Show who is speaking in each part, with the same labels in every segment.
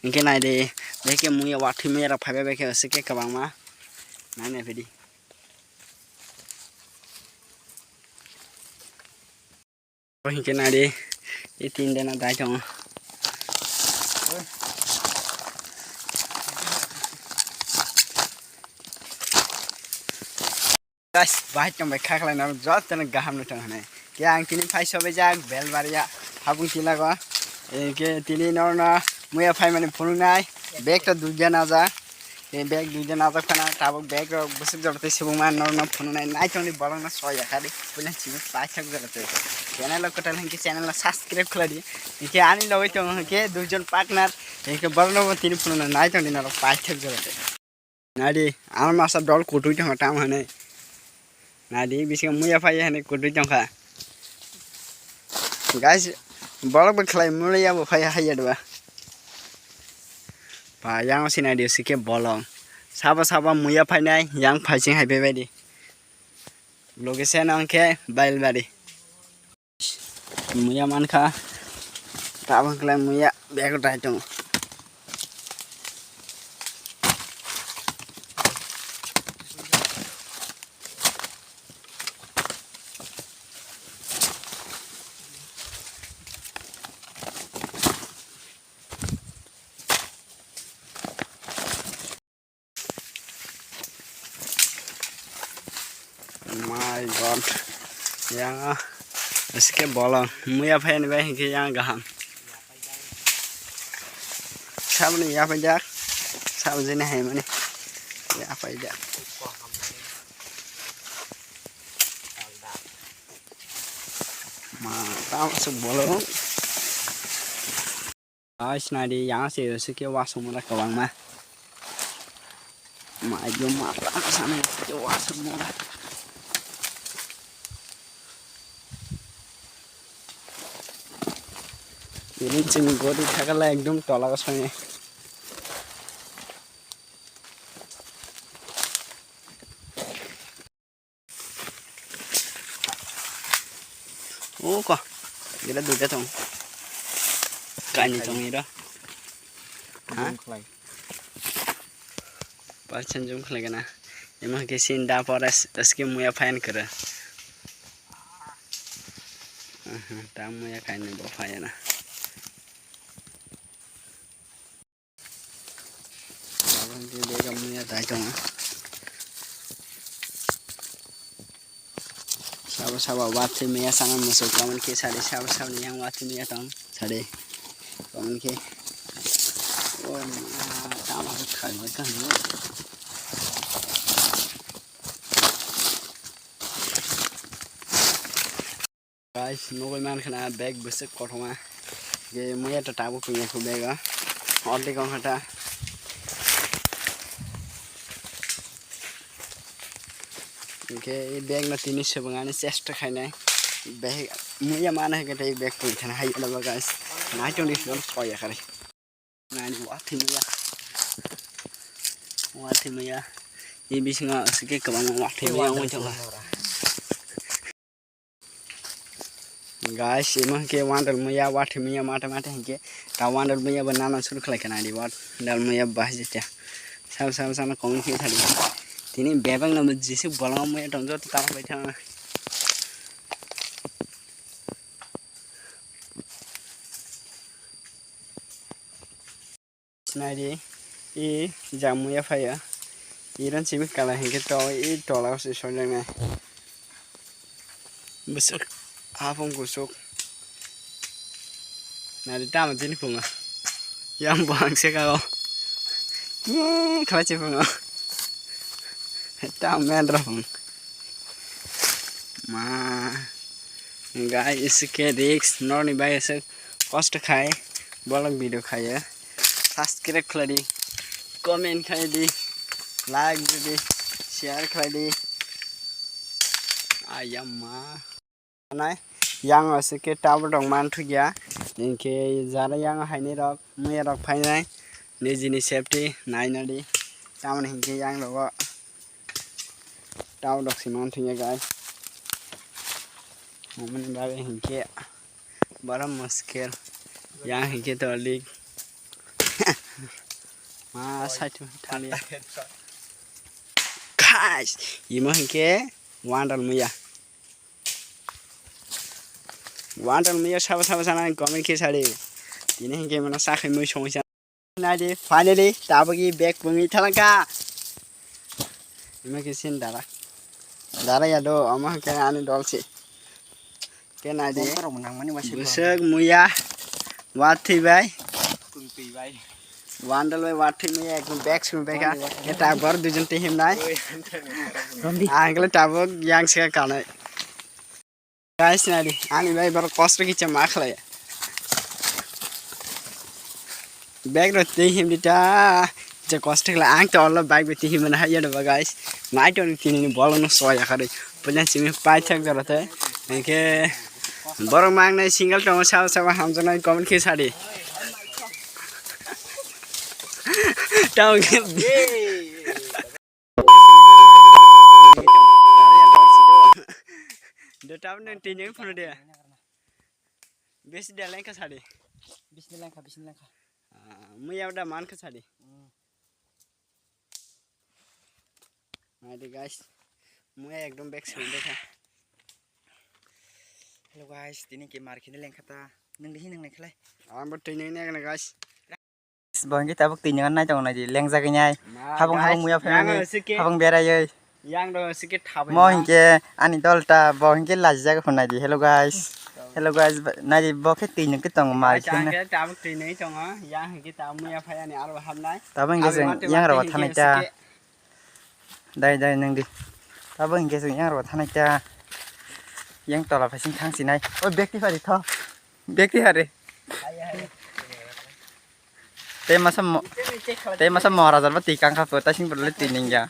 Speaker 1: इनके नाय दे देखे मुझे वाठी में रखा है बेके ऐसे के कबांग मा नाय नहीं फिरी तो इनके नाय दे ये 3 दिन दाई जाऊँ guys bahit tong bai khak laina jot tan gaham no tong hane ke ang tini phai sobe jak belbaria habung tilago ke tini norna muya phai mane phunu nai bag ta duja na ja e bag duja na ja khana tabok bag ro busuk jorte sibung man norna phunu nai nai tong ni bolong na soya khari pulen chibu pai thak jorte channel ko tal hanki channel la subscribe khla di ke ani logoi tong ke dujon partner ke bolong no tini phunu nai tong ni na pai thak jorte nadi amar masa dol kotui tong tam hane Nadi bisa muya faya hane kudu jangka. Guys, balak berkelai mulia bu faya haya dua. Pa yang masih nadi usike bolong. Saba muya faya yang fasing hai bebedi. Location angke bail badi. Muya manka. Tabang kelai muya bego tajong. My God, yang इसके bolong, मुया fan वे के yang गहम, सब ने यहाँ पे जा, सब जने हैं मने, यहाँ पे जा, माँ ताम सब bolong, आज नाडी यहाँ से उसके वासुम वाला कवांग में, माँ जो माता सामने के वासुम वाला ini cumi gori thakala ekdom tola ko sange oh ko gila duga tong kani tong ira ha parchan jum khlai gana ema ke sin da paras taske muya fain kara ta muya kani bo fayana Dia muya tai chong Saba wati meya sangan masuk kamen ke sare saba ni yang wati meya tong sare kamen ke oh tama khai mai kan guys nogoi man khana bag busuk kothoma ge muya ta tabu punya ku bag a ordi kong hata के bag न तीन से बगाने chest खाने bag मुझे माना है कि bag कोई खाना है अलग गाइस ना तो नहीं लोग सोया करे ना नहीं वाथी मुया ये बीच में उसके कबांग वाथी मुया वो चला गाइस ये मह के वांडल मुया वाथी मुया माटे हैं के ता वांडल मुया बनाना शुरू कर लेकर नाडी वाट डल मुया बाहर जाते सब सामने कौन की थाली Ini bebang nama jisi bolong mu ya dong jauh taruh baca. Senadi, ini jamu ya faya. Iran sibuk kalah hingga tahu ini tolak sesuatu besok apa gosok. Nadi tamat ini punga. Yang bang sekalo. Kalau cepung. Tao men rong ma guys इसके रिक्स नॉर्नी bye ऐसे कष्ट खाए blog video खाए subscribe कर दी comment कर दी like the share कर दी आयम्मा ना yang ऐसे के tower dong man thu ya इनके ज़्यादा yang है नहीं रख मुझे रख पाए नहीं निजी सेफ्टी नहीं ना दी तामन इनके yang लोगों Tao đọc xì non thôi guys. Mình bao hình kia. Bara muskil. Yang hình kia to lig. Side थांलिया guys इमा हिंके वांडल मुया साबा जाना कमेंट के साड़ी दिने हिंके मना साखै मै संसा नादि फाइनली ताबगी बैग बुंगी थालांका इमा के सिन दारा यादो अमा के आने डलसे के नादि बुसक मुया वाट थैबाय वांडल बाय वाट थै मुया एकदम बैग सुनबायका ए टाबर दुजन ते हिमनाय आंगले टाबक यांगसे कानाय गाइस नादि आनी भाई बर कष्ट किचा माखलाय बैग र ते हिमदिता जे कष्ट खला आंग त अल्ल बाइक बेति हिमन हाय द गाइस नाइट अनि तिनी बलनो सोया खरे पलन सिमे पाइ थक जरते के बर मांगने सिंगल टम साव हमजना कमेंट के साडी टाउ के दे टाउ ने तिनी फन दे बेसी देलाय का साडी बिस्मिल्लाह मैं एउटा मान के साडी आदि गाइस मैं एकदम बैक सुन देखा हेलो गाइस तिनी के मार्केट लेंखाता नों दिहि नों नायखलाय आंबो तिनी ने गाइस बंगे ताबक तिनी गान नाय दं नाय लें जागैनाय हाबं मुया फैनानै हाबं बेरायै यां दो सिके थाबै म हिंके आनी दलता ब हिंके लाजि जागा फनाय दि हेलो गाइस नाय बखे तिनी के तंग मार्केट ने ताबक तिनी दं यां हिंके ता मुया फैनानै आरो हाबनाय ताबं हिंके जों यां र थानाय ता दाय नों दि ताबं हिंके जों यां र थानाय ता yang tala fasing thang sinai oi bekti fari tho bekti hare te masa maharajar ba tikang kha pota sing bole tininga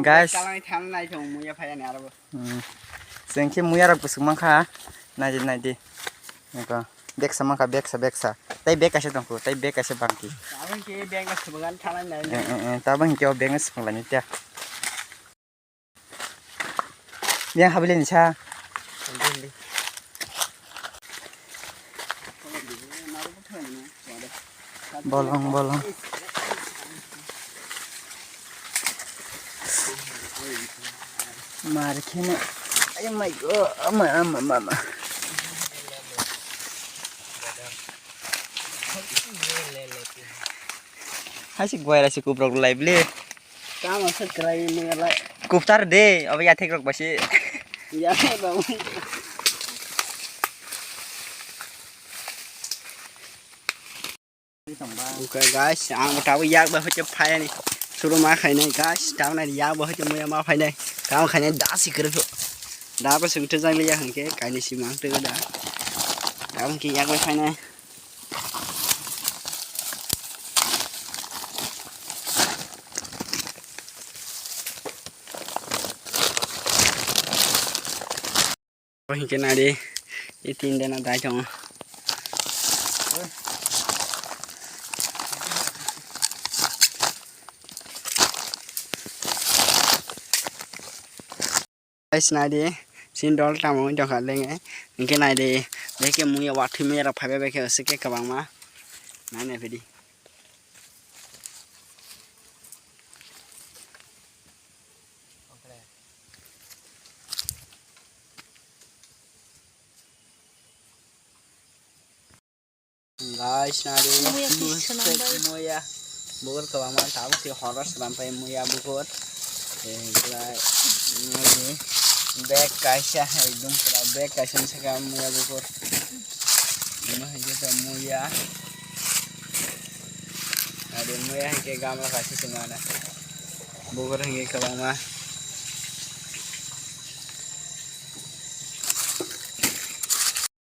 Speaker 1: guys talang thang nai thong muya phaya ne arabo sengke muya rak busuk mangkha naidi niko beksa mangkha beksa tai bek ase tongko tai bek ase bangki tabang ke bek as bagan thalang nai tabang ke bek as phanglani tia yang habis ni sa bolong marikene ay my god mama hai si gua ra si kubrok live le काम असत कराई मेला कुफ्तार दे अब या थेक रक बसे या बाबू okay guys आं बताबो याक बा होचे फाय नि सुरु मा खायने गाइस टावना या बा होचे मया मा फायने काम खायने दासि करफो दाबो सोंथे जांले या हंके कायनि सि मांगते दा काम कि याक बा फायने वहीं के नारे ये 3 दिन दाई था इस नारे सिंडल टाइम में जगह लेंगे इनके नारे देखे मुझे वाठी में रखा है बेके उसके कबांग मा नाने free guys nari muya bukur kebama tahu si horor sampai muya bukur ini bag kaisa एकदम पूरा bag kaisa से काम मुया बुkur ini hanya muya ada muya के गामला kaisa semana bukur hanya kebama